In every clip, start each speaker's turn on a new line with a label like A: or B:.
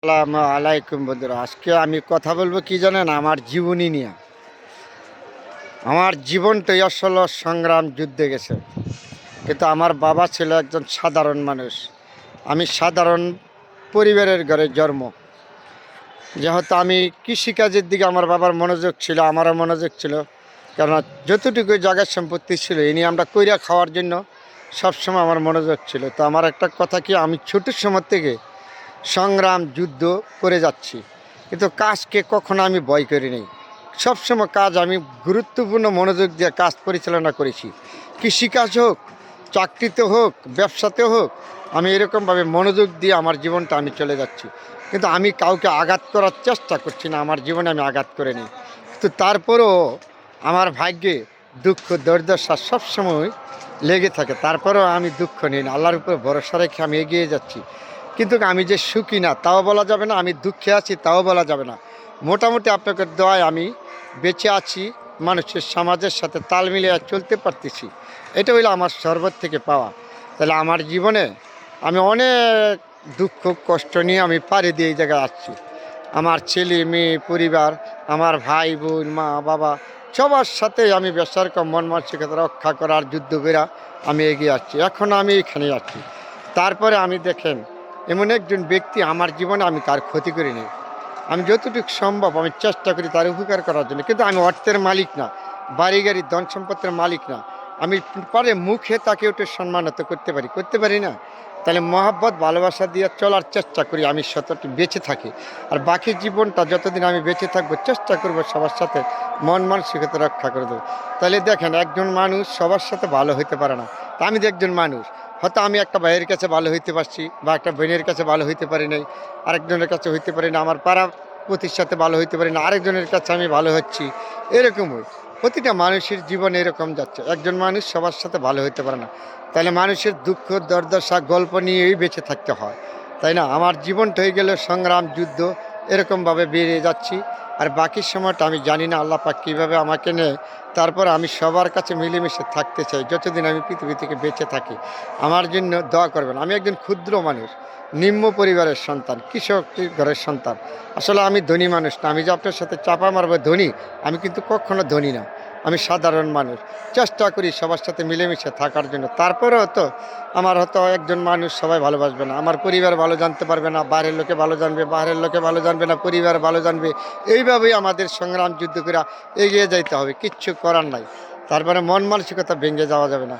A: আসসালামু আলাইকুম বন্ধুরা। আজকে আমি কথা বলবো কি জানেন, আমার জীবনী নিয়ে। আমার জীবনটাই আসলে সংগ্রাম যুদ্ধে গেছে, কিন্তু আমার বাবা ছিল একজন সাধারণ মানুষ। আমি সাধারণ পরিবারের ঘরে জন্ম, যেহেতু আমি কৃষিকাজের দিকে আমার বাবার মনোযোগ ছিল, আমারও মনোযোগ ছিল। কেননা যতটুকু জায়গার সম্পত্তি ছিল এ নিয়ে আমরা কইরা খাওয়ার জন্য সবসময় আমার মনোযোগ ছিল। তো আমার একটা কথা কি, আমি ছোটোর সময় থেকে সংগ্রাম যুদ্ধ করে যাচ্ছি, কিন্তু কাজকে কখনো আমি ভয় করি নাই। সবসময় কাজ আমি গুরুত্বপূর্ণ মনোযোগ দিয়ে কাজ পরিচালনা করেছি। কৃষিকাজ হোক, চাকরিতে হোক, ব্যবসাতে হোক, আমি এরকমভাবে মনোযোগ দিয়ে আমার জীবনটা আমি চলে যাচ্ছি। কিন্তু আমি কাউকে আঘাত করার চেষ্টা করছি না, আমার জীবনে আমি আঘাত করে নিই। কিন্তু তারপরেও আমার ভাগ্যে দুঃখ দুর্দশা সবসময় লেগে থাকে। তারপরেও আমি দুঃখ নিই না, আল্লাহর উপরে ভরসা রেখে আমি এগিয়ে যাচ্ছি। কিন্তু আমি যে সুখী না তাও বলা যাবে না, আমি দুঃখে আছি তাও বলা যাবে না। মোটামুটি আপনাকে দোয়ায় আমি বেঁচে আছি, মানুষের সমাজের সাথে তাল মিলিয়ে চলতে পারতেছি। এটা হইলো আমার শরবত থেকে পাওয়া। তাহলে আমার জীবনে আমি অনেক দুঃখ কষ্ট নিয়ে আমি পাড়ি দিয়ে এই জায়গায় আসছি। আমার ছেলে মেয়ে পরিবার, আমার ভাই বোন, মা বাবা, সবার সাথে আমি বেসার কম মন মানসিকতা রক্ষা করার যুদ্ধ বেরা আমি এগিয়ে আসছি। এখন আমি এখানে যাচ্ছি। তারপরে আমি দেখেন, এমন একজন ব্যক্তি আমার জীবনে আমি কার ক্ষতি করি নি। আমি যতটুকু সম্ভব আমি চেষ্টা করি তার উপকার করার জন্য। কিন্তু আমি অর্থের মালিক না, বাড়ি গাড়ি ধন সম্পত্তির মালিক না। আমি পারে মুখে তাকে একটু সম্মানিত করতে পারি না। তাহলে মহাব্বত ভালোবাসা দিয়ে চলার চেষ্টা করি, আমি সতর্ক বেঁচে থাকি। আর বাকি জীবনটা যতদিন আমি বেঁচে থাকবো চেষ্টা করবো সবার সাথে মন মানসিকতা রক্ষা করে দেবো। তাহলে দেখেন, একজন মানুষ সবার সাথে ভালো হইতে পারে না। তা আমি যে একজন মানুষ, হয়তো আমি একটা ভাইয়ের কাছে ভালো হইতে পারছি বা একটা বোনের কাছে ভালো হইতে পারি নাই, আরেকজনের কাছে হইতে পারি না, আমার পাড়া প্রতির সাথে ভালো হইতে পারি না, আরেকজনের কাছে আমি ভালো হচ্ছি। এরকমই প্রতিটা মানুষের জীবনে এরকম যাচ্ছে, একজন মানুষ সবার সাথে ভালো হইতে পারে না। তাহলে মানুষের দুঃখ দুর্দশা গল্প নিয়েই বেঁচে থাকতে হয়, তাই না? আমার জীবনটা হয়ে গেল সংগ্রাম যুদ্ধ, এরকমভাবে বেরিয়ে যাচ্ছি। আর বাকি সময়টা আমি জানি না আল্লাহ পাক কীভাবে আমাকে নেয়। তারপর আমি সবার কাছে মিলেমিশে থাকতে চাই যতদিন আমি পৃথিবী থেকে বেঁচে থাকি। আমার জন্য দোয়া করবেন। আমি একজন ক্ষুদ্র মানুষ, নিম্ন পরিবারের সন্তান, কৃষক ঘরের সন্তান। আসলে আমি ধনী মানুষ না। আমি যে আপনার সাথে চাপা মারবো ধনী, আমি কিন্তু কখনো ধনী না। আমি সাধারণ মানুষ, চেষ্টা করি সবার সাথে মিলেমিশে থাকার জন্য। তারপরেও তো আমার হয়তো একজন মানুষ সবাই ভালোবাসবে না, আমার পরিবার ভালো জানতে পারবে না, বাইরের লোকে ভালো জানবে, বাইরের লোকে ভালো জানবে না, পরিবার ভালো জানবে। এইভাবেই আমাদের সংগ্রাম যুদ্ধ করে এগিয়ে যাইতে হবে, কিচ্ছু করার নাই। তারপরে মন মানসিকতা ভেঙে যাওয়া যাবে না।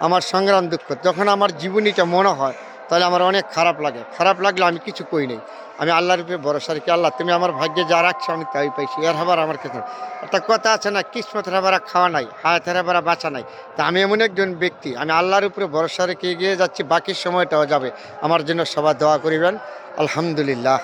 A: আমার সংগ্রাম দুঃখ যখন আমার জীবনীটা মনে হয়, তাহলে আমার অনেক খারাপ লাগে। খারাপ লাগলে আমি কিছু কই নেই, আমি আল্লাহর উপরে ভরসা রাখি। আল্লাহ তুমি আমার ভাগ্যে যা রাখছো আমি তাই পাইছি, এর হাবার আমার কাছে। একটা কথা আছে না, কিসমতের হাবারা খাওয়া নাই, হায়াতের হাবারা বাঁচা নাই। তা আমি এমন একজন ব্যক্তি, আমি আল্লাহর উপরে ভরসা রেখে এগিয়ে যাচ্ছি। বাকি সময়টাও যাবে, আমার জন্য সবাই দোয়া করিবেন। আলহামদুলিল্লাহ।